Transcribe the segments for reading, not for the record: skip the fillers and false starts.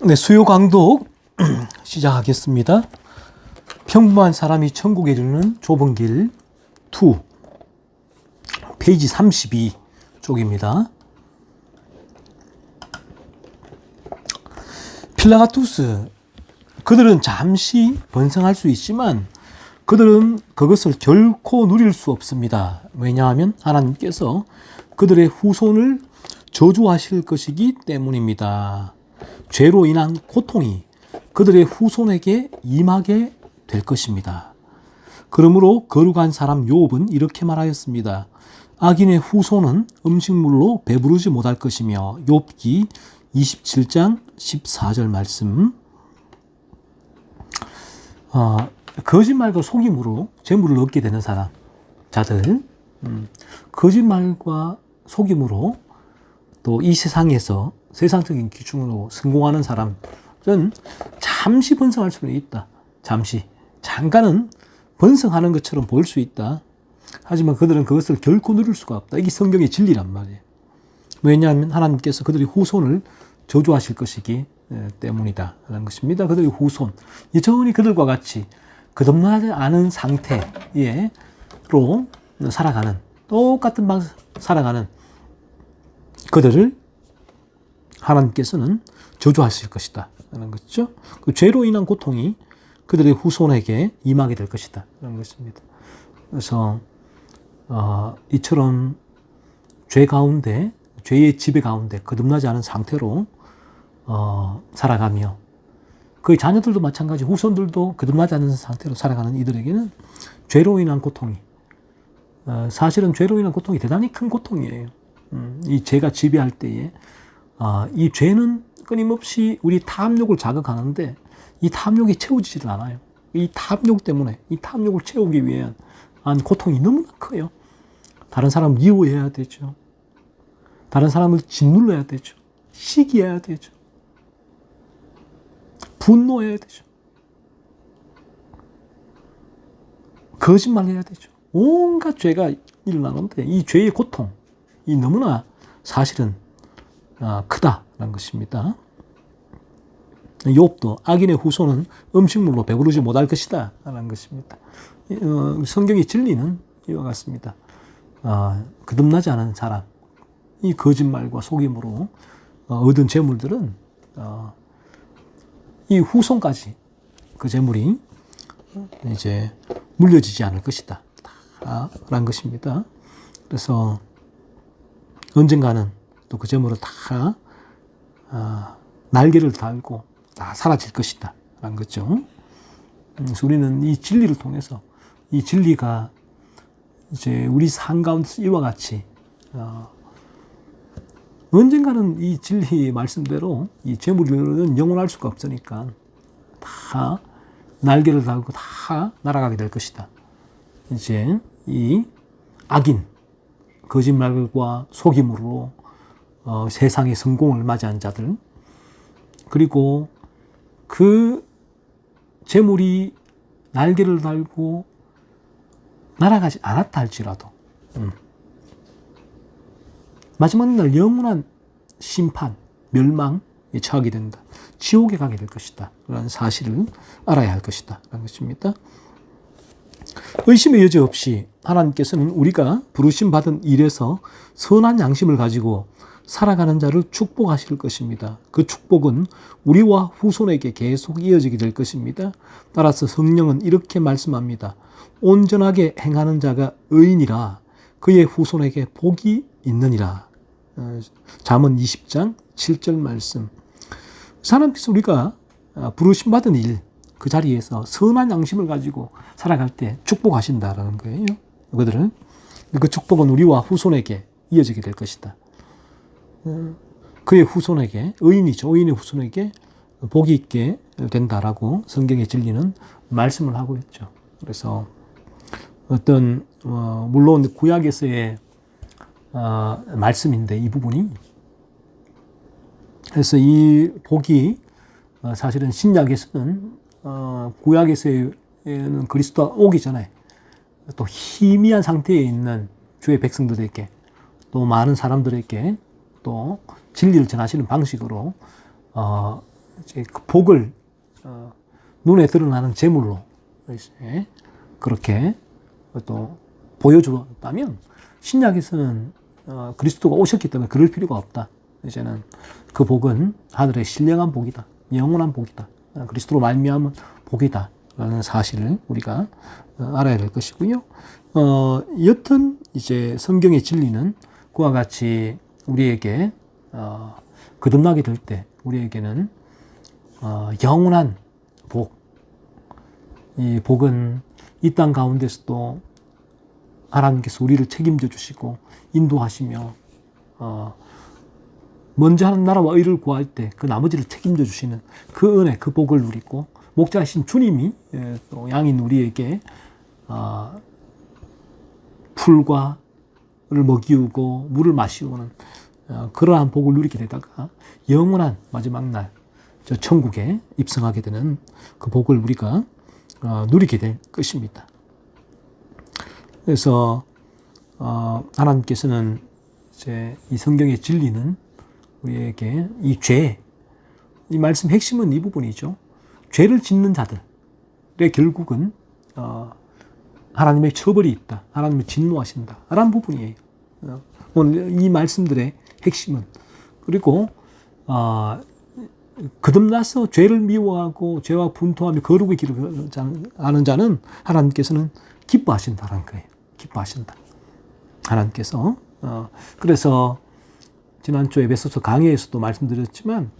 네, 수요 강독 시작하겠습니다. 평범한 사람이 천국에 이르는 좁은 길 2, 페이지 32 쪽입니다. 필라가투스, 그들은 잠시 번성할 수 있지만 그들은 그것을 결코 누릴 수 없습니다. 왜냐하면 하나님께서 그들의 후손을 저주하실 것이기 때문입니다. 죄로 인한 고통이 그들의 후손에게 임하게 될 것입니다. 그러므로 거룩한 사람 욥은 이렇게 말하였습니다. 악인의 후손은 음식물로 배부르지 못할 것이며. 욥기 27장 14절 말씀. 거짓말과 속임으로 재물을 얻게 되는 자들, 거짓말과 속임으로 또 이 세상에서 세상적인 기준으로 성공하는 사람은 잠시 번성할 수는 있다. 잠깐은 번성하는 것처럼 보일 수 있다. 하지만 그들은 그것을 결코 누릴 수가 없다. 이게 성경의 진리란 말이에요. 왜냐하면 하나님께서 그들의 후손을 저주하실 것이기 때문이다 라는 것입니다. 그들의 후손, 여전히 그들과 같이 거듭나지 않은 상태로 살아가는, 똑같은 방식 살아가는 그들을 하나님께서는 저주하실 것이다 라는 것이죠. 그 죄로 인한 고통이 그들의 후손에게 임하게 될 것이다 라는 것입니다. 그래서 이처럼 죄 가운데, 죄의 지배 가운데 거듭나지 않은 상태로 살아가며, 그 자녀들도 마찬가지, 후손들도 거듭나지 않은 상태로 살아가는 이들에게는 죄로 인한 고통이, 사실은 죄로 인한 고통이 대단히 큰 고통이에요. 이 죄가 지배할 때에 이 죄는 끊임없이 우리 탐욕을 자극하는데 이 탐욕이 채워지질 않아요. 이 탐욕 때문에, 이 탐욕을 채우기 위한 고통이 너무나 커요. 다른 사람을 미워해야 되죠. 다른 사람을 짓눌러야 되죠. 시기해야 되죠. 분노해야 되죠. 거짓말해야 되죠. 온갖 죄가 일어나는데 이 죄의 고통, 이 너무나 사실은 크다라는 것입니다. 욥도 악인의 후손은 음식물로 배부르지 못할 것이다 라는 것입니다. 성경의 진리는 이와 같습니다. 거듭나지 않은 사람, 이 거짓말과 속임으로 얻은 재물들은 이 후손까지 그 재물이 이제 물려지지 않을 것이다 라는 것입니다. 그래서 언젠가는 또 그 재물을 다 날개를 달고 다 사라질 것이다 라는 거죠. 그래서 우리는 이 진리를 통해서, 이 진리가 이제 우리 삶 가운데서 이와 같이 언젠가는 이 진리의 말씀대로 이 재물은 영원할 수가 없으니까 다 날개를 달고 다 날아가게 될 것이다. 이제 이 악인, 거짓말과 속임으로 세상의 성공을 맞이한 자들, 그리고 그 재물이 날개를 달고 날아가지 않았다 할지라도 마지막 날 영원한 심판, 멸망에 처하게 된다. 지옥에 가게 될 것이다 라는 사실을 알아야 할 것이다 라는 것입니다. 의심의 여지 없이 하나님께서는 우리가 부르심 받은 일에서 선한 양심을 가지고 살아가는 자를 축복하실 것입니다. 그 축복은 우리와 후손에게 계속 이어지게 될 것입니다. 따라서 성령은 이렇게 말씀합니다. 온전하게 행하는 자가 의인이라 그의 후손에게 복이 있느니라. 잠언 20장 7절 말씀. 하나님께서 우리가 부르심 받은 일, 그 자리에서 선한 양심을 가지고 살아갈 때 축복하신다라는 거예요. 그들은 그 축복은 우리와 후손에게 이어지게 될 것이다. 그의 후손에게, 의인이죠. 의인의 후손에게 복이 있게 된다라고 성경의 진리는 말씀을 하고 있죠. 그래서 어떤 물론 구약에서의 말씀인데 이 부분이, 그래서 이 복이 사실은 신약에서는 구약에서는 그리스도가 오기 전에 또 희미한 상태에 있는 주의 백성들에게, 또 많은 사람들에게 또 진리를 전하시는 방식으로 이제 그 복을 눈에 드러나는 제물로 이제 그렇게 또 보여주었다면 신약에서는 그리스도가 오셨기 때문에 그럴 필요가 없다. 이제는 그 복은 하늘의 신령한 복이다. 영원한 복이다. 그리스도로 말미암은 복이다. 라는 사실을 우리가 알아야 될 것이고요. 여튼 이제 성경의 진리는 그와 같이 우리에게 거듭나게 될 때 우리에게는 영원한 복, 이 복은 이 땅 가운데서도 하나님께서 우리를 책임져 주시고 인도하시며 먼저 하는 나라와 의를 구할 때 그 나머지를 책임져 주시는 그 은혜, 그 복을 누리고 목자이신 주님이 또 양인 우리에게 풀과를 먹이우고 물을 마시우는 그러한 복을 누리게 되다가 영원한 마지막 날 저 천국에 입성하게 되는 그 복을 우리가 누리게 될 것입니다. 그래서 하나님께서는 이제 이 성경의 진리는 우리에게 이 죄, 이 말씀 핵심은 이 부분이죠. 죄를 짓는 자들의 결국은 하나님의 처벌이 있다. 하나님이 진노하신다. 라는 부분이에요. 오늘 이 말씀들의 핵심은. 그리고 거듭나서 죄를 미워하고 죄와 분투하며 거룩의 길을 가는 자는 하나님께서는 기뻐하신다라는 거예요. 기뻐하신다. 하나님께서. 그래서 지난주 에베소서 강의에서도 말씀드렸지만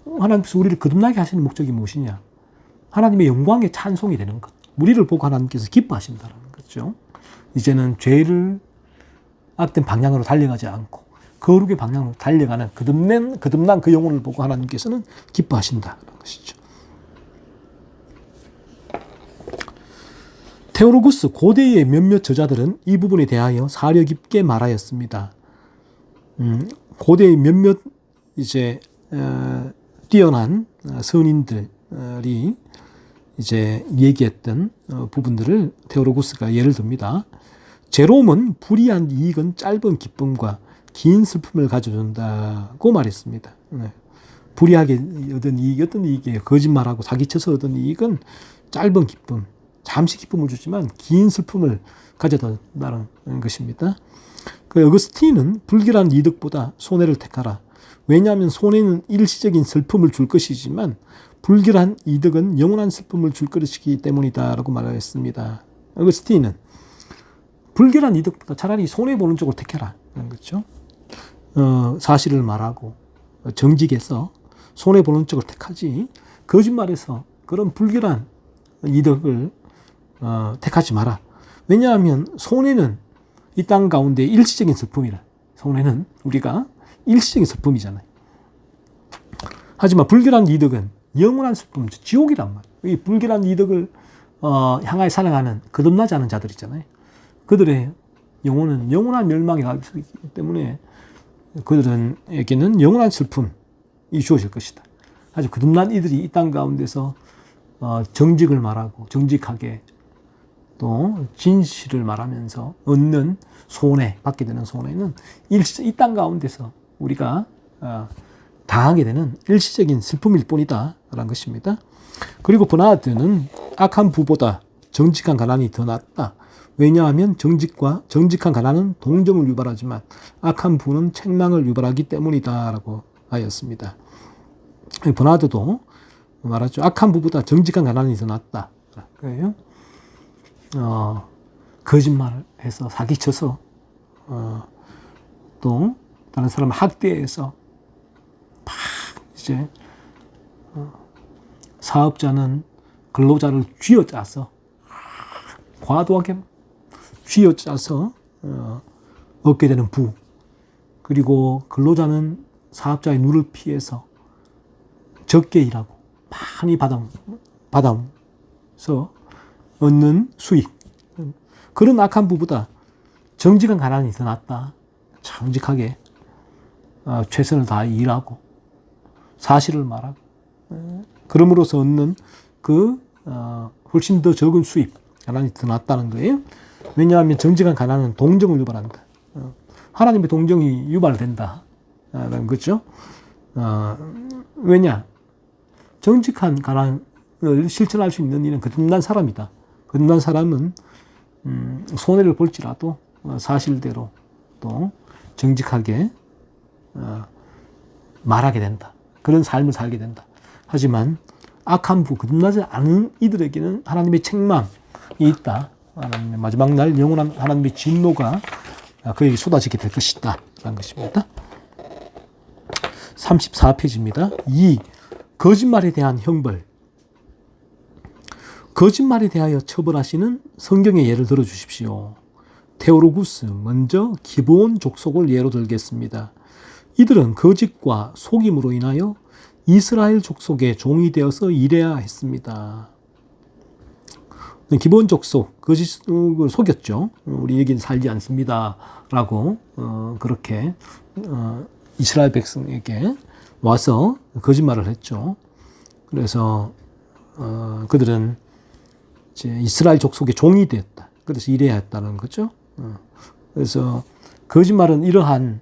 하나님께서 우리를 거듭나게 하시는 목적이 무엇이냐? 하나님의 영광의 찬송이 되는 것. 우리를 보고 하나님께서 기뻐하신다는 거죠. 이제는 죄를 악된 방향으로 달려가지 않고 거룩의 방향으로 달려가는 거듭난 그 영혼을 보고 하나님께서는 기뻐하신다는 것이죠. 테오로구스 고대의 몇몇 저자들은 이 부분에 대하여 사려 깊게 말하였습니다. 고대의 몇몇 이제 뛰어난 선인들이 이제 얘기했던 부분들을 테오로구스가 예를 듭니다. 제롬은 불이한 이익은 짧은 기쁨과 긴 슬픔을 가져준다고 말했습니다. 불이하게 얻은 이익이 어떤 이익이에요? 거짓말하고 사기쳐서 얻은 이익은 짧은 기쁨, 잠시 기쁨을 주지만 긴 슬픔을 가져다는 것입니다. 그 어거스틴은 불길한 이득보다 손해를 택하라. 왜냐하면 손해는 일시적인 슬픔을 줄 것이지만 불길한 이득은 영원한 슬픔을 줄 것이기 때문이다라고 말했습니다. 어거스틴은 불길한 이득보다 차라리 손해보는 쪽을 택해라. 그렇죠? 사실을 말하고 정직해서 손해보는 쪽을 택하지 거짓말해서 그런 불길한 이득을 택하지 마라. 왜냐하면 손해는 이 땅 가운데 일시적인 슬픔이라. 손해는 우리가 일시적인 슬픔이잖아요. 하지만 불길한 이득은 영원한 슬픔, 지옥이란 말이에요. 이 불길한 이득을 향하여 살아가는 거듭나지 않은 자들 있잖아요. 그들의 영혼은 영원한 멸망에 가기 때문에 그들에게는 영원한 슬픔이 주어질 것이다. 아주 거듭난 이들이 이 땅 가운데서 정직을 말하고 정직하게 또 진실을 말하면서 얻는 손해, 받게 되는 손해는 이 땅 가운데서 우리가 당하게 되는 일시적인 슬픔일 뿐이다 라는 것입니다. 그리고 버나드는 악한 부보다 정직한 가난이 더 낫다. 왜냐하면 정직한 가난은 동정을 유발하지만 악한 부는 책망을 유발하기 때문이다 라고 하였습니다. 버나드도 말하죠. 악한 부보다 정직한 가난이 더 낫다. 그래요. 거짓말을 해서 사기쳐서 또 다른 사람을 학대해서 막 이제 사업자는 근로자를 쥐어짜서 과도하게 쥐어짜서 얻게 되는 부, 그리고 근로자는 사업자의 눈을 피해서 적게 일하고 많이 받아서 얻는 수익, 그런 악한 부보다 정직한 가난이 더 낫다. 정직하게 최선을 다해 일하고 사실을 말하고 그럼으로써 얻는 그 훨씬 더 적은 수입, 가난이 더 낫다는 거예요. 왜냐하면 정직한 가난은 동정을 유발한다. 하나님의 동정이 유발된다. 라는 거죠. 왜냐? 정직한 가난을 실천할 수 있는 이는 거듭난 사람이다. 거듭난 사람은 손해를 볼지라도 사실대로 또 정직하게 말하게 된다. 그런 삶을 살게 된다. 하지만 악한 거듭나지 않은 이들에게는 하나님의 책망이 있다. 하나님의 마지막 날 영원한 하나님의 진노가 그에게 쏟아지게 될 것이다. 라는 것입니다. 34페이지입니다. 2. 거짓말에 대한 형벌. 거짓말에 대하여 처벌하시는 성경의 예를 들어주십시오. 테오로구스, 먼저 기브온 족속을 예로 들겠습니다. 이들은 거짓과 속임으로 인하여 이스라엘 족속의 종이 되어서 일해야 했습니다. 기브온 족속, 거짓을 속였죠. 우리에겐 살지 않습니다. 라고 그렇게 이스라엘 백성에게 와서 거짓말을 했죠. 그래서 그들은 이제 이스라엘 족속의 종이 되었다. 그래서 일해야 했다는 거죠. 그래서 거짓말은 이러한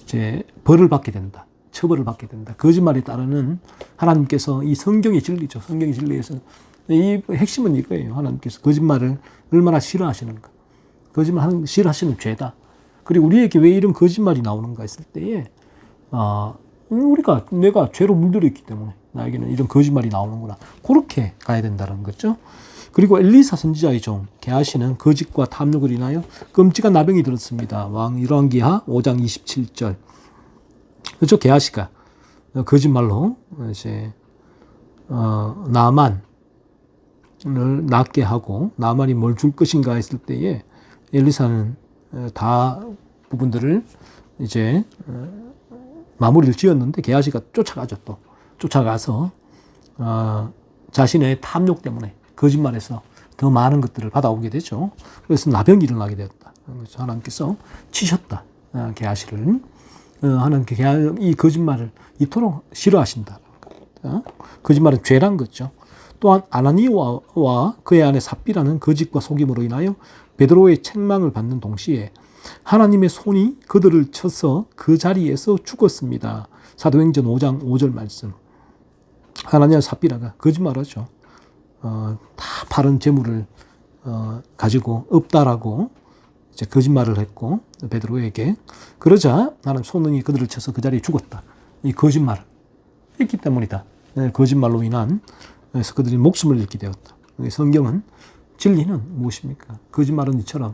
이제 벌을 받게 된다. 처벌을 받게 된다. 거짓말에 따르는 하나님께서 이 성경의 진리죠. 성경의 진리에서 이 핵심은 이거예요. 하나님께서 거짓말을 얼마나 싫어하시는가. 거짓말 싫어하시는 죄다. 그리고 우리에게 왜 이런 거짓말이 나오는가 했을 때에 내가 죄로 물들어 있기 때문에 나에게는 이런 거짓말이 나오는구나. 그렇게 가야 된다는 거죠. 그리고 엘리사 선지자의 종 게하시는 거짓과 탐욕을 인하여 끔찍한 나병이 들었습니다. 왕 열왕기하 5장 27절. 그렇죠. 게하시가 거짓말로 이제 나만을 낫게 하고 나만이 뭘 줄 것인가 했을 때에 엘리사는 다 부분들을 이제 마무리를 지었는데 게하시가 쫓아가죠. 또 쫓아가서 자신의 탐욕 때문에 거짓말해서 더 많은 것들을 받아오게 되죠. 그래서 나병이 일어나게 되었다. 그래서 하나님께서 치셨다. 게하시를. 하나님께 이 거짓말을 이토록 싫어하신다. 거짓말은 죄란 거죠. 또한 아나니아와 그의 아내 삽비라는 거짓과 속임으로 인하여 베드로의 책망을 받는 동시에 하나님의 손이 그들을 쳐서 그 자리에서 죽었습니다. 사도행전 5장 5절 말씀. 아나니아 삽비라가 거짓말하죠. 다 파른 재물을 가지고 없다라고 이제 거짓말을 했고 베드로에게 그러자 하나님 손이 그들을 쳐서 그 자리에 죽었다. 이 거짓말을 했기 때문이다. 거짓말로 인한 그래서 그들이 목숨을 잃게 되었다. 성경은 진리는 무엇입니까? 거짓말은 이처럼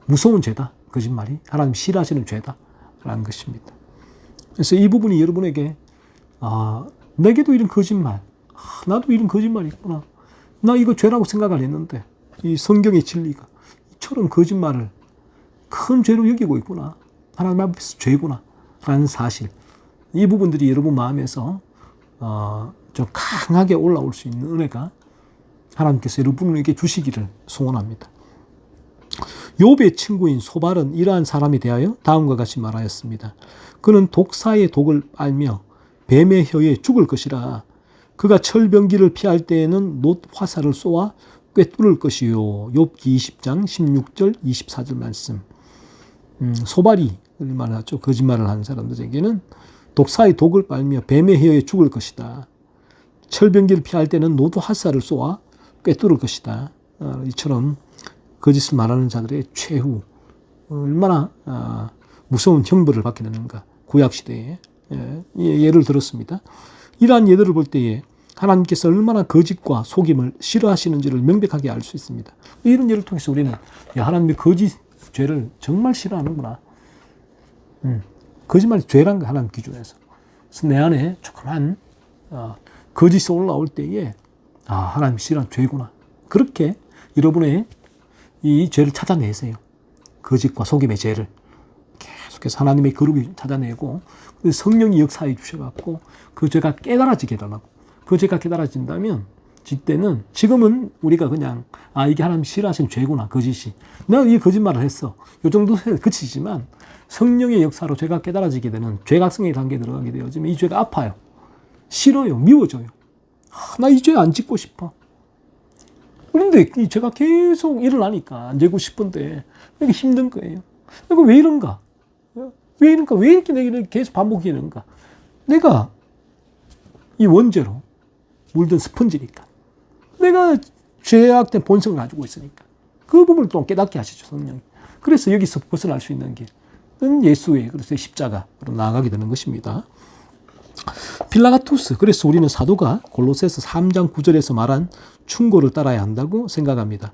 무서운 죄다. 거짓말이 하나님 싫어하시는 죄다라는 것입니다. 그래서 이 부분이 여러분에게 내게도 이런 거짓말, 나도 이런 거짓말이 있구나. 나 이거 죄라고 생각 안 했는데 이 성경의 진리가 이처럼 거짓말을 큰 죄로 여기고 있구나. 하나님 앞에서 죄구나 라는 사실. 이 부분들이 여러분 마음에서 좀 강하게 올라올 수 있는 은혜가 하나님께서 여러분에게 주시기를 소원합니다. 욥의 친구인 소발은 이러한 사람에 대하여 다음과 같이 말하였습니다. 그는 독사의 독을 빨며 뱀의 혀에 죽을 것이라. 그가 철병기를 피할 때에는 놋 화살을 쏘아 꿰뚫을 것이요. 욥기 20장 16절 24절 말씀. 소발이 말하죠. 거짓말을 하는 사람들에게는 독사의 독을 빨며 뱀의 혀에 죽을 것이다. 철병기를 피할 때는 놋 화살을 쏘아 꿰뚫을 것이다. 이처럼 거짓을 말하는 자들의 최후 얼마나 무서운 형벌을 받게 되는가. 구약시대에 예를 들었습니다. 이러한 예들을 볼 때에 하나님께서 얼마나 거짓과 속임을 싫어하시는지를 명백하게 알 수 있습니다. 이런 예를 통해서 우리는 하나님의 거짓 죄를 정말 싫어하는구나. 거짓말이 죄란 거 하나님 기준에서. 그래서 내 안에 조그만 거짓이 올라올 때에 하나님 싫어하는 죄구나. 그렇게 여러분의 이 죄를 찾아내세요. 거짓과 속임의 죄를 계속해서 하나님의 거룩을 찾아내고 성령이 역사해 주셔갖고 그 죄가 깨달아지게 해달라고. 그 죄가 깨달아진다면 이때는 지금은 우리가 그냥 이게 하나님 싫어하시는 죄구나. 거짓이. 내가 이 거짓말을 했어. 이 정도 그치지만 성령의 역사로 죄가 깨달아지게 되는 죄각성의 단계에 들어가게 되어지면 이 죄가 아파요. 싫어요. 미워져요. 나 이 죄 안 짓고 싶어. 그런데 이 죄가 계속 일어나니까 안 지고 싶은데 이게 힘든 거예요. 이거 왜 이런가? 왜 이런가? 왜 이렇게 내게 계속 반복이 되는가? 내가 이 원죄로 물든 스펀지니까, 내가 죄악된 본성을 가지고 있으니까 그 부분을 또 깨닫게 하시죠, 성령이. 그래서 여기서 벗어날 수 있는 길은 예수의 그래서 십자가로 나아가게 되는 것입니다. 필라가투스, 그래서 우리는 사도가 골로새서 3장 9절에서 말한 충고를 따라야 한다고 생각합니다.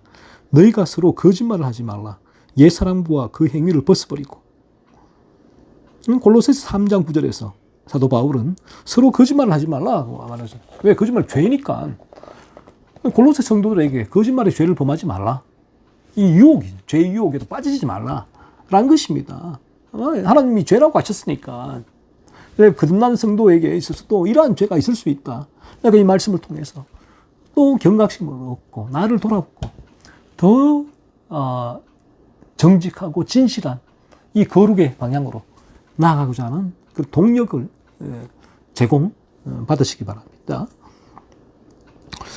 너희가 서로 거짓말을 하지 말라. 옛사람과 그 행위를 벗어버리고. 골로새서 3장 9절에서 사도 바울은 서로 거짓말을 하지 말라고 말하죠. 왜? 거짓말 죄니까. 골로새 성도들에게 거짓말의 죄를 범하지 말라. 이 유혹이, 죄의 유혹에도 빠지지 말라. 라는 것입니다. 하나님이 죄라고 하셨으니까. 거듭난 성도에게 있어서 또 이러한 죄가 있을 수 있다. 그러니까 이 말씀을 통해서 또 경각심을 얻고 나를 돌아보고 더 정직하고 진실한 이 거룩의 방향으로 나아가고자 하는 그 동력을 제공 받으시기 바랍니다.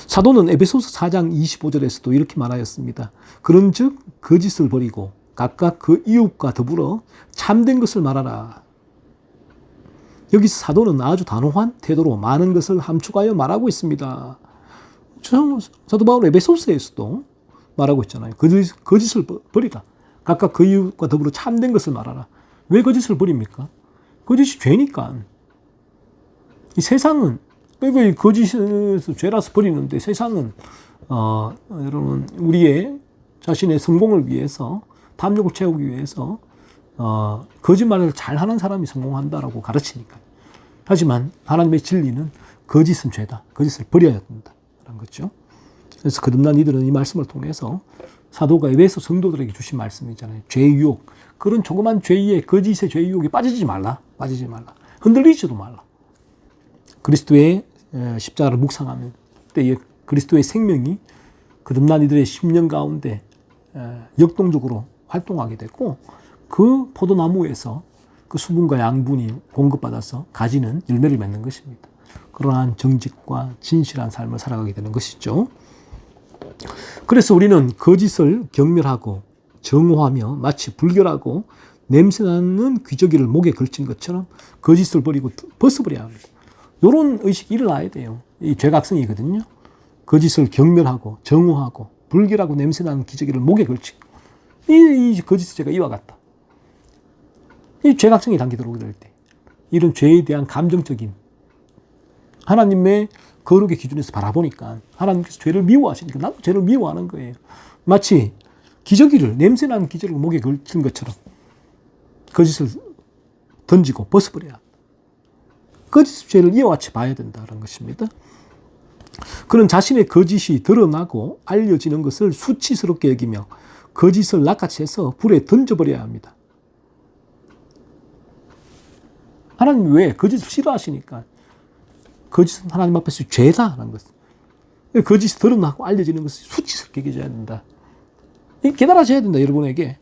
사도는 에베소서 4장 25절에서도 이렇게 말하였습니다. 그런즉 거짓을 버리고 각각 그 이웃과 더불어 참된 것을 말하라. 여기서 사도는 아주 단호한 태도로 많은 것을 함축하여 말하고 있습니다. 사도 바울 에베소서에서도 말하고 있잖아요. 거짓을 버리라. 각각 그 이웃과 더불어 참된 것을 말하라. 왜 거짓을 버립니까? 거짓이 죄니까. 이 세상은, 왜 거짓에서 죄라서 버리는데 세상은, 여러분, 우리의 자신의 성공을 위해서, 탐욕을 채우기 위해서, 거짓말을 잘하는 사람이 성공한다라고 가르치니까. 하지만 하나님의 진리는 거짓은 죄다. 거짓을 버려야 된다라는 거죠. 그래서 거듭난 이들은 이 말씀을 통해서 사도가 에베소 성도들에게 주신 말씀이잖아요. 죄의 유혹. 그런 조그만 죄의 거짓의 죄의 유혹에 빠지지 말라. 빠지지 말라. 흔들리지도 말라. 그리스도의 십자가를 묵상하는 때에 그리스도의 생명이 거듭난 이들의 심령 가운데 역동적으로 활동하게 되고 그 포도나무에서 그 수분과 양분이 공급받아서 가지는 열매를 맺는 것입니다. 그러한 정직과 진실한 삶을 살아가게 되는 것이죠. 그래서 우리는 거짓을 경멸하고 정오하며 마치 불결하고 냄새나는 귀저귀를 목에 걸친 것처럼 거짓을 버리고 벗어버려야 합니다. 이런 의식이 일어나야 돼요. 이 죄각성이거든요. 거짓을 경멸하고 정오하고 불결하고 냄새나는 귀저귀를 목에 걸치고 이 거짓의 죄가 이와 같다. 이 죄각성이 담기도록 될 때 이런 죄에 대한 감정적인 하나님의 거룩의 기준에서 바라보니까 하나님께서 죄를 미워하시니까 나도 죄를 미워하는 거예요. 마치 기저귀를, 냄새나는 기저귀를 목에 걸친 것처럼 거짓을 던지고 벗어버려야, 거짓 죄를 이와 같이 봐야 된다는 것입니다. 그는 자신의 거짓이 드러나고 알려지는 것을 수치스럽게 여기며 거짓을 낚아채 해서 불에 던져버려야 합니다. 하나님 왜? 거짓을 싫어하시니까. 거짓은 하나님 앞에서 죄다라는 것. 거짓이 드러나고 알려지는 것을 수치스럽게 여겨야 된다. 깨달아져야 된다, 여러분에게.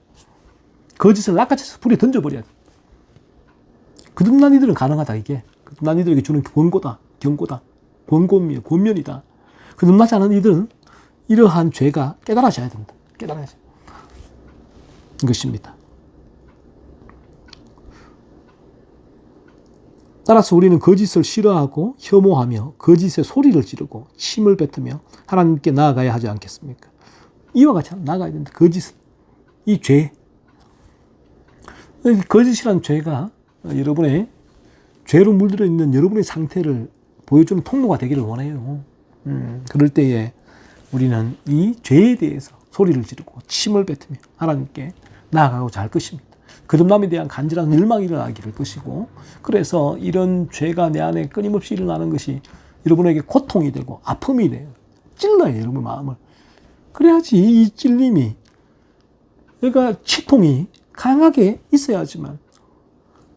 거짓을 낚아채서 불에 던져버려야 돼. 거듭난 이들은 가능하다, 이게. 거듭난 이들에게 주는 권고다, 경고다, 권면이다. 거듭나지 않은 이들은 이러한 죄가 깨달아져야 된다. 깨달아져야 된다. 것입니다. 따라서 우리는 거짓을 싫어하고 혐오하며 거짓의 소리를 지르고 침을 뱉으며 하나님께 나아가야 하지 않겠습니까? 이와 같이 나아가야 된다. 거짓은, 이 죄. 거짓이란 죄가 여러분의 죄로 물들어 있는 여러분의 상태를 보여주는 통로가 되기를 원해요. 그럴 때에 우리는 이 죄에 대해서 소리를 지르고 침을 뱉으며 하나님께 나아가고자 할 것입니다. 거듭남에 대한 간절한 열망이 일어나기를 것이고, 그래서 이런 죄가 내 안에 끊임없이 일어나는 것이 여러분에게 고통이 되고 아픔이 돼요. 찔러요, 여러분 마음을. 그래야지 이 찔림이, 그러니까 치통이 강하게 있어야지만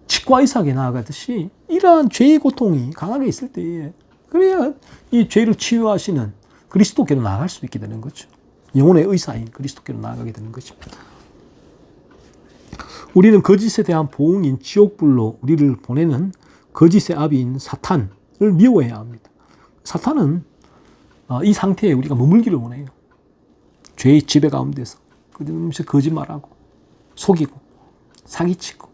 치과 의사에게 나아가듯이 이러한 죄의 고통이 강하게 있을 때에 그래야 이 죄를 치유하시는 그리스도께로 나아갈 수 있게 되는 거죠. 영혼의 의사인 그리스도께로 나아가게 되는 것입니다. 우리는 거짓에 대한 보응인 지옥불로 우리를 보내는 거짓의 아비인 사탄을 미워해야 합니다. 사탄은 이 상태에 우리가 머물기를 원해요. 죄의 지배 가운데서 끊임없이 거짓말하고 속이고 사기치고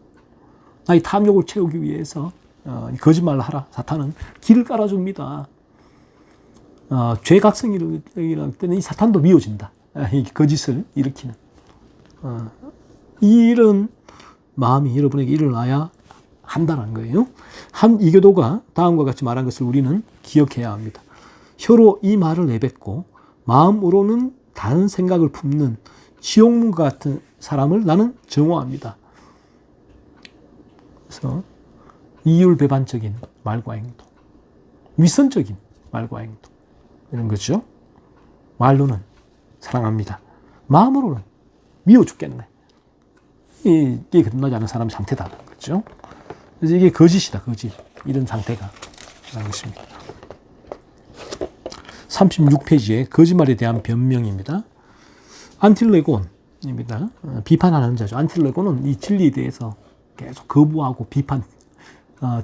나의 탐욕을 채우기 위해서 거짓말을 하라. 사탄은 길을 깔아줍니다. 죄각성이 일어날 때는 이 사탄도 미워진다. 이 거짓을 일으키는. 이런 마음이 여러분에게 일어나야 한다는 거예요. 한 이교도가 다음과 같이 말한 것을 우리는 기억해야 합니다. 혀로 이 말을 내뱉고 마음으로는 다른 생각을 품는 지옥문과 같은 사람을 나는 정오합니다. 그래서 이율배반적인 말과 행동, 위선적인 말과 행동, 이런 거죠. 말로는 사랑합니다. 마음으로는 미워 죽겠네. 이게 끝나지 않은 사람의 상태다라는 거죠. 그래서 이게 거짓이다, 거짓. 이런 상태가 라는 것입니다. 36페이지에 거짓말에 대한 변명입니다. 안틸레곤입니다. 비판하는 자죠. 안틸레곤은 이 진리에 대해서 계속 거부하고 비판,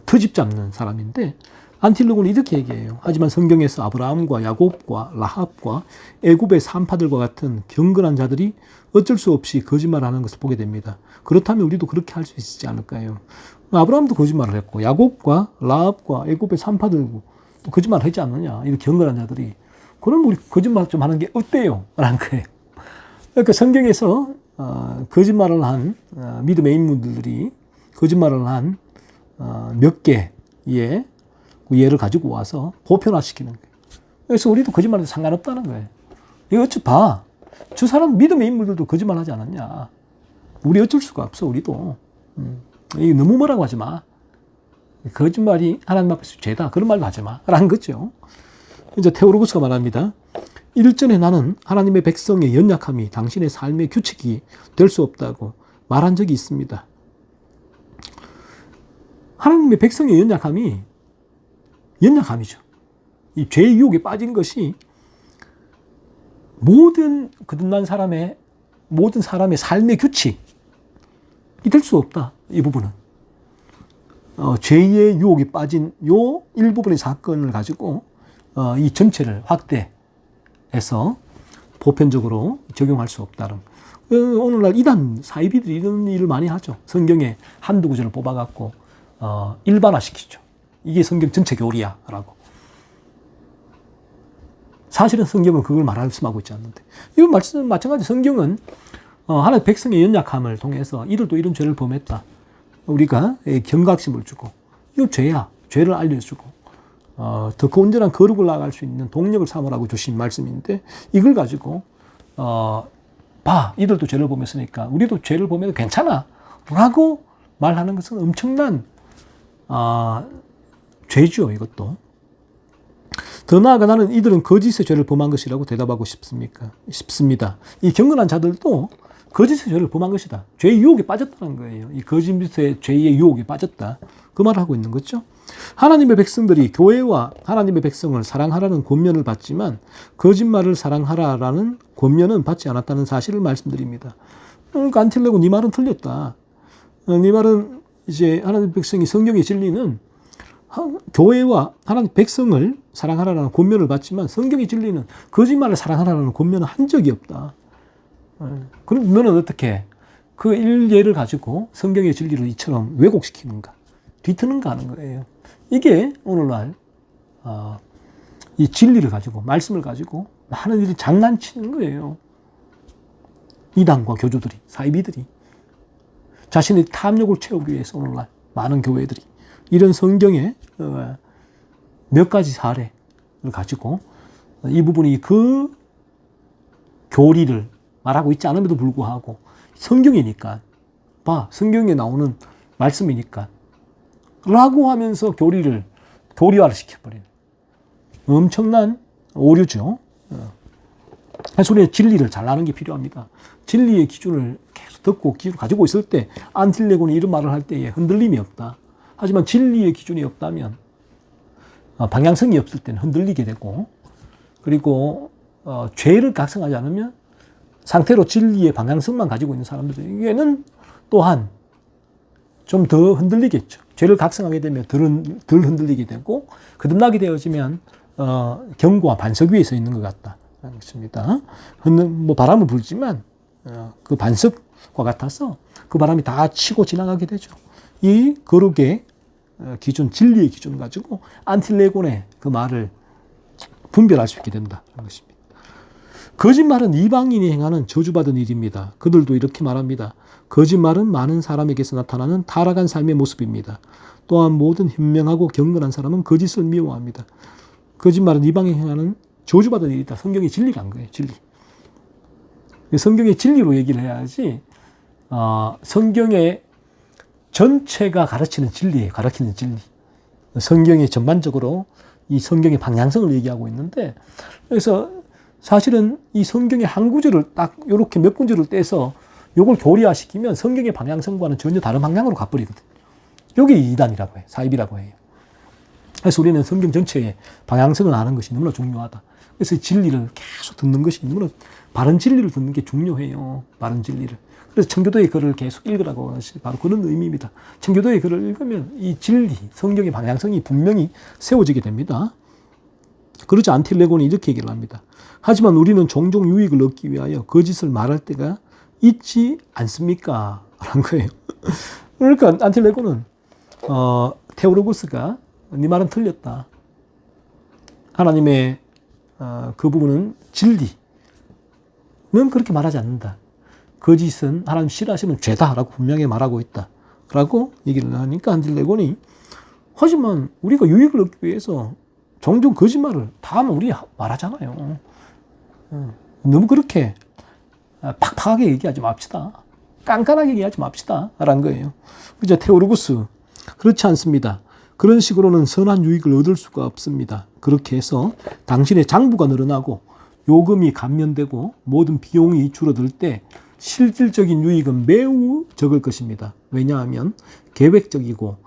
트집 잡는 사람인데, 안틸레곤은 이렇게 얘기해요. 하지만 성경에서 아브라함과 야곱과 라합과 애굽의 산파들과 같은 경건한 자들이 어쩔 수 없이 거짓말하는 것을 보게 됩니다. 그렇다면 우리도 그렇게 할 수 있지 않을까요? 아브라함도 거짓말을 했고, 야곱과 라합과 애굽의 산파들도 거짓말을 하지 않느냐, 이런 경건한 자들이. 그럼 우리 거짓말 좀 하는 게 어때요? 라는 거예요. 그러니까 성경에서 거짓말을 한 믿음의 인물들이 거짓말을 한 몇 개의 예를 가지고 와서 보편화시키는 거예요. 그래서 우리도 거짓말해도 상관없다는 거예요. 이거 어찌 봐. 저 사람 믿음의 인물들도 거짓말하지 않았냐. 우리 어쩔 수가 없어, 우리도. 이거 너무 뭐라고 하지 마. 거짓말이 하나님 앞에서 죄다. 그런 말도 하지 마. 라는 거죠. 이제 테오로고스가 말합니다. 일전에 나는 하나님의 백성의 연약함이 당신의 삶의 규칙이 될 수 없다고 말한 적이 있습니다. 하나님의 백성의 연약함이죠. 이 죄의 유혹에 빠진 것이 모든 거듭난 사람의 삶의 규칙이 될 수 없다. 이 부분은. 죄의 유혹에 빠진 요 일부분의 사건을 가지고 이 전체를 확대해서 보편적으로 적용할 수 없다는. 오늘날 이단 사이비들이 이런 일을 많이 하죠. 성경에 한두 구절을 뽑아갖고 일반화시키죠. 이게 성경 전체 교리야 라고. 사실은 성경은 그걸 말씀하고 있지 않는데, 이건 마찬가지. 성경은 하나님의 백성의 연약함을 통해서 이들도 이런 죄를 범했다, 우리가 경각심을 주고, 이거 죄야, 죄를 알려주고 더 온전한 거룩을 나아갈 수 있는 동력을 삼으라고 주신 말씀인데, 이걸 가지고 봐, 이들도 죄를 범했으니까 우리도 죄를 범해도 괜찮아 라고 말하는 것은 엄청난 죄죠. 이것도. 더 나아가 나는 이들은 거짓의 죄를 범한 것이라고 대답하고 싶습니다. 이 경건한 자들도 거짓의 죄를 범한 것이다. 죄의 유혹에 빠졌다는 거예요. 이 거짓의 죄의 유혹에 빠졌다. 그 말을 하고 있는 거죠. 하나님의 백성들이 교회와 하나님의 백성을 사랑하라는 권면을 받지만 거짓말을 사랑하라라는 권면은 받지 않았다는 사실을 말씀드립니다. 그러니까 안틸레고 네 말은 틀렸다. 네 말은 이제 하나님의 백성이 성경의 진리는 교회와 하나님 백성을 사랑하라는 권면을 받지만 성경의 진리는 거짓말을 사랑하라는 권면을 한 적이 없다. 그럼 너는 어떻게 그 일예를 가지고 성경의 진리를 이처럼 왜곡시키는가, 뒤트는가 하는 거예요. 이게 오늘날 이 진리를 가지고, 말씀을 가지고 많은 일이 장난치는 거예요. 이단과 교주들이, 사이비들이 자신의 탐욕을 채우기 위해서 오늘날 많은 교회들이 이런 성경의 몇 가지 사례를 가지고 이 부분이 그 교리를 말하고 있지 않음에도 불구하고 성경이니까, 성경에 나오는 말씀이니까 라고 하면서 교리화를 시켜버리는 엄청난 오류죠. 그래서 우리는 진리를 잘 아는 게 필요합니다. 진리의 기준을 계속 듣고 기준을 가지고 있을 때 안틸레고는 이런 말을 할 때에 흔들림이 없다. 하지만 진리의 기준이 없다면, 방향성이 없을 때는 흔들리게 되고, 그리고 죄를 각성하지 않으면 상태로 진리의 방향성만 가지고 있는 사람들에게는 또한 좀 더 흔들리겠죠. 죄를 각성하게 되면 덜 흔들리게 되고, 거듭나게 되어지면 경고와 반석 위에 서 있는 것 같다는 것입니다. 바람은 불지만 그 반석과 같아서 그 바람이 다 치고 지나가게 되죠. 이 거룩의 기준, 진리의 기준 가지고 안틸레곤의 그 말을 분별할 수 있게 된다는 것입니다. 거짓말은 이방인이 행하는 저주받은 일입니다. 그들도 이렇게 말합니다. 거짓말은 많은 사람에게서 나타나는 타락한 삶의 모습입니다. 또한 모든 현명하고 경건한 사람은 거짓을 미워합니다. 거짓말은 이방인이 행하는 저주받은 일이다. 성경의 진리가 한 거예요. 진리. 성경의 진리로 얘기를 해야지 성경의 전체가 가르치는 진리예요. 가르치는 진리. 성경이 전반적으로 이 성경의 방향성을 얘기하고 있는데, 그래서 사실은 이 성경의 한 구절을 딱 이렇게 몇 군절을 떼서 이걸 교리화시키면 성경의 방향성과는 전혀 다른 방향으로 가버리거든. 이게 이단이라고 해요. 사입이라고 해요. 그래서 우리는 성경 전체의 방향성을 아는 것이 너무나 중요하다. 그래서 진리를 계속 듣는 것이 너무나, 바른 진리를 듣는 게 중요해요. 바른 진리를. 그래서 청교도의 글을 계속 읽으라고 하시, 바로 그런 의미입니다. 청교도의 글을 읽으면 이 진리, 성경의 방향성이 분명히 세워지게 됩니다. 그러자 안틸레곤이 이렇게 얘기를 합니다. 하지만 우리는 종종 유익을 얻기 위하여 거짓을 말할 때가 있지 않습니까? 라는 거예요. 그러니까 안틸레곤은 테오로고스가 네 말은 틀렸다. 하나님의 그 부분은 진리는 그렇게 말하지 않는다. 거짓은 하나님 싫어하시는 죄다라고 분명히 말하고 있다. 라고 얘기를 하니까 안틸레곤이, 하지만 우리가 유익을 얻기 위해서 종종 거짓말을 다 하면 우리 말하잖아요. 너무 그렇게 팍팍하게 얘기하지 맙시다. 깐깐하게 얘기하지 맙시다. 라는 거예요. 그죠? 테오로고스. 그렇지 않습니다. 그런 식으로는 선한 유익을 얻을 수가 없습니다. 그렇게 해서 당신의 장부가 늘어나고 요금이 감면되고 모든 비용이 줄어들 때 실질적인 유익은 매우 적을 것입니다. 왜냐하면 계획적이고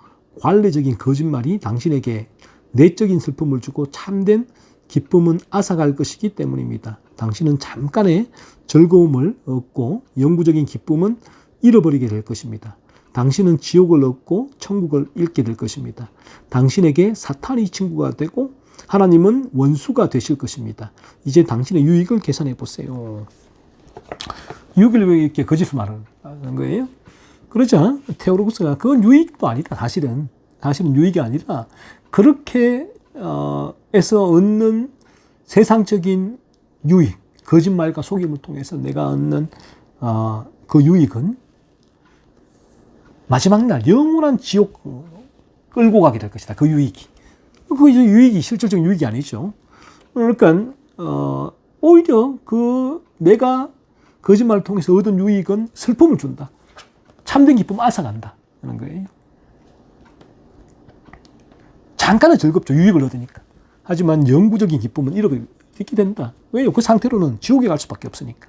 관례적인 거짓말이 당신에게 내적인 슬픔을 주고 참된 기쁨은 앗아갈 것이기 때문입니다. 당신은 잠깐의 즐거움을 얻고 영구적인 기쁨은 잃어버리게 될 것입니다. 당신은 지옥을 얻고 천국을 잃게 될 것입니다. 당신에게 사탄이 친구가 되고 하나님은 원수가 되실 것입니다. 이제 당신의 유익을 계산해 보세요. 유익을 왜 이렇게 거짓을 말하는 거예요? 그러자 테오로고스가 그건 유익도 아니다. 사실은 유익이 아니라 그렇게 해서 얻는 세상적인 유익, 거짓말과 속임을 통해서 내가 얻는 그 유익은 마지막 날 영원한 지옥 끌고 가게 될 것이다. 그 유익이. 그 유익이 실질적인 유익이 아니죠. 그러니까 오히려 그 내가 거짓말을 통해서 얻은 유익은 슬픔을 준다. 참된 기쁨 앗아간다. 하는 거예요. 잠깐은 즐겁죠. 유익을 얻으니까. 하지만 영구적인 기쁨은 잃게 된다. 왜요? 그 상태로는 지옥에 갈 수밖에 없으니까.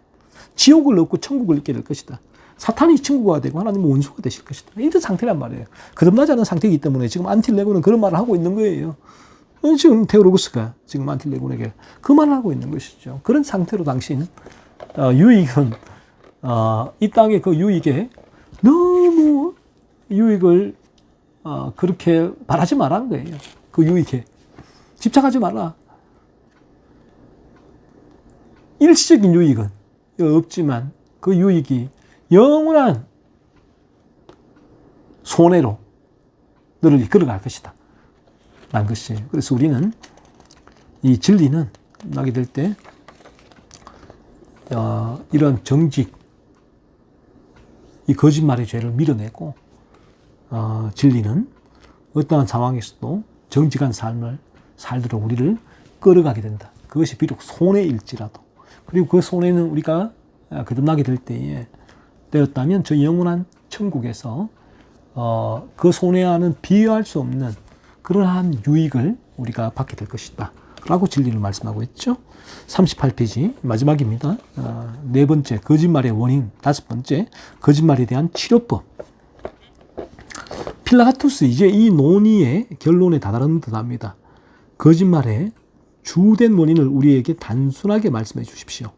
지옥을 얻고 천국을 잃게 될 것이다. 사탄이 친구가 되고 하나님은 원수가 되실 것이다. 이런 상태란 말이에요. 거듭나지 않은 상태이기 때문에 지금 안틸레곤은 그런 말을 하고 있는 거예요. 지금 테오로고스가 지금 안틸레곤에게 그 말을 하고 있는 것이죠. 그런 상태로 당신 유익은 이 땅의 그 유익에 너무 유익을 그렇게 바라지 말라는 거예요. 그 유익에 집착하지 마라. 일시적인 유익은 없지만 그 유익이 영원한 손해로 너를 이끌어갈 것이다. 라는 것이에요. 그래서 우리는 이 진리는 나게 될 때 이런 정직, 이 거짓말의 죄를 밀어내고 진리는 어떠한 상황에서도 정직한 삶을 살도록 우리를 끌어가게 된다. 그것이 비록 손해일지라도. 그리고 그 손해는 우리가 거듭나게 될 때에 되었다면 저 영원한 천국에서 그 손해와는 비교할 수 없는 그러한 유익을 우리가 받게 될 것이다. 라고 진리를 말씀하고 있죠. 38페이지 마지막입니다. 네 번째, 거짓말의 원인. 다섯 번째, 거짓말에 대한 치료법. 필라가투스, 이제 이 논의의 결론에 다다른 듯합니다. 거짓말의 주된 원인을 우리에게 단순하게 말씀해 주십시오.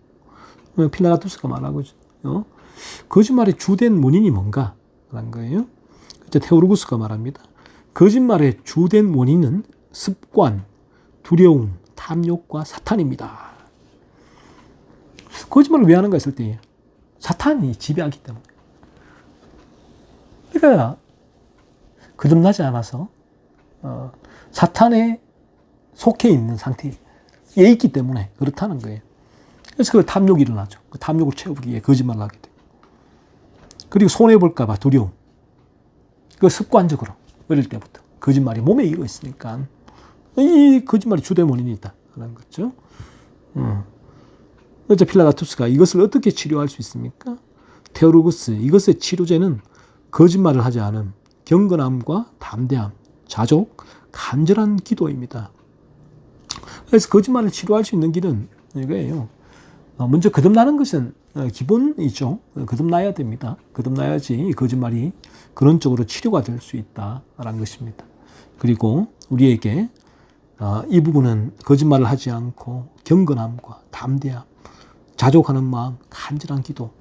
필라가투스가 말하고 거짓말의 주된 원인이 뭔가? 라는 거예요. 테오로고스가 말합니다. 거짓말의 주된 원인은 습관, 두려움, 탐욕과 사탄입니다. 거짓말을 왜 하는가 했을 때 사탄이 지배하기 때문에. 그러니까 거듭나지 않아서 사탄에 속해 있는 상태에 있기 때문에 그렇다는 거예요. 그래서 그 탐욕이 일어나죠. 그 탐욕을 채우기 위해 거짓말을 하게 돼요. 그리고 손해볼까 봐 두려움. 그 습관적으로 어릴 때부터 거짓말이 몸에 익어 있으니까 이 거짓말이 주된 원인이다 라는 거죠. 그래서 필라다투스가 이것을 어떻게 치료할 수 있습니까? 테오로구스, 이것의 치료제는 거짓말을 하지 않은 경건함과 담대함, 자족, 간절한 기도입니다. 그래서 거짓말을 치료할 수 있는 길은 이거예요. 먼저 거듭나는 것은 기본이죠. 거듭나야 됩니다. 거듭나야지 거짓말이 근원적으로 치료가 될 수 있다라는 것입니다. 그리고 우리에게 이 부분은 거짓말을 하지 않고 경건함과 담대함, 자족하는 마음, 간절한 기도,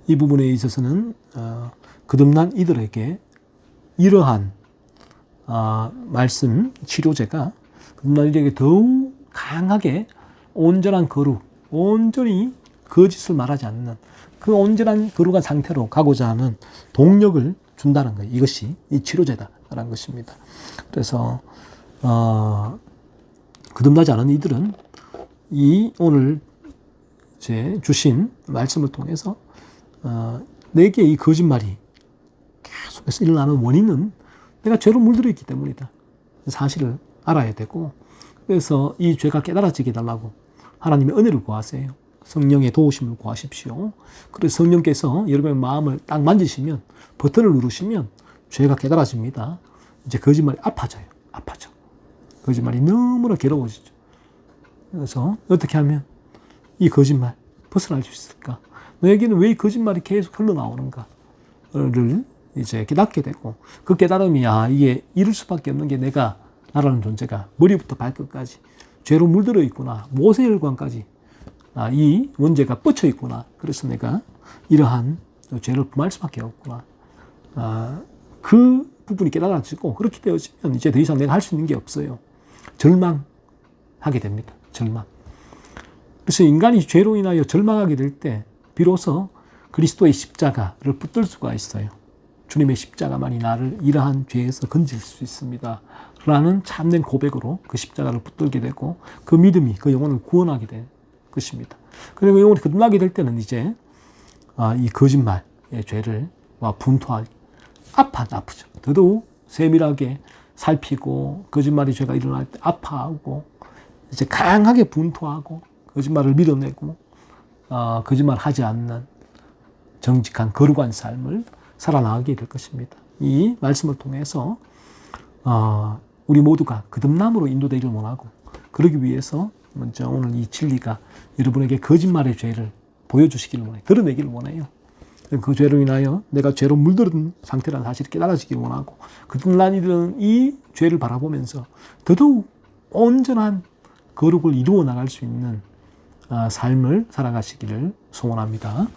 이 부분에 있어서는 거듭난 이들에게 이러한 말씀 치료제가 거듭난 이들에게 더욱 강하게 온전한 거룩, 온전히 거짓을 말하지 않는 그 온전한 거룩한 상태로 가고자 하는 동력을 준다는 거예요. 이것이 이 치료제다라는 것입니다. 그래서 거듭나지 않은 이들은 이 오늘 제 주신 말씀을 통해서 내게 이 거짓말이 계속해서 일어나는 원인은 내가 죄로 물들어 있기 때문이다. 사실을 알아야 되고, 그래서 이 죄가 깨달아지게 해달라고 하나님의 은혜를 구하세요. 성령의 도우심을 구하십시오. 그래서 성령께서 여러분의 마음을 딱 만지시면, 버튼을 누르시면 죄가 깨달아집니다. 이제 거짓말이 아파져요. 아파져. 거짓말이 너무나 괴로워지죠. 그래서 어떻게 하면 이 거짓말 벗어날 수 있을까? 너에게는 왜 이 거짓말이 계속 흘러나오는가를 이제 깨닫게 되고, 그 깨달음이 이게 이럴 수밖에 없는 게 내가 나라는 존재가 머리부터 발끝까지 죄로 물들어 있구나. 모세혈관까지 이 원죄가 뻗쳐 있구나. 그래서 내가 이러한 죄를 범할 수밖에 없구나. 그 부분이 깨달아지고 그렇게 되어지면 이제 더 이상 내가 할 수 있는 게 없어요. 절망하게 됩니다. 절망. 그래서 인간이 죄로 인하여 절망하게 될 때 비로소 그리스도의 십자가를 붙들 수가 있어요. 주님의 십자가만이 나를 이러한 죄에서 건질 수 있습니다. 라는 참된 고백으로 그 십자가를 붙들게 되고 그 믿음이 그 영혼을 구원하게 된 것입니다. 그리고 영혼이 거듭나게 될 때는 이제 이 거짓말의 죄를 분투하기 아프죠. 더더욱 세밀하게 살피고 거짓말의 죄가 일어날 때 아파하고 이제 강하게 분투하고 거짓말을 밀어내고 거짓말하지 않는 정직한 거룩한 삶을 살아나가게 될 것입니다. 이 말씀을 통해서 우리 모두가 거듭남으로 인도되기를 원하고, 그러기 위해서 먼저 오늘 이 진리가 여러분에게 거짓말의 죄를 보여주시기를 원해요. 드러내기를 원해요. 그 죄로 인하여 내가 죄로 물들은 상태라는 사실을 깨달아지기를 원하고, 거듭난 이들은 이 죄를 바라보면서 더더욱 온전한 거룩을 이루어 나갈 수 있는 삶을 살아가시기를 소원합니다.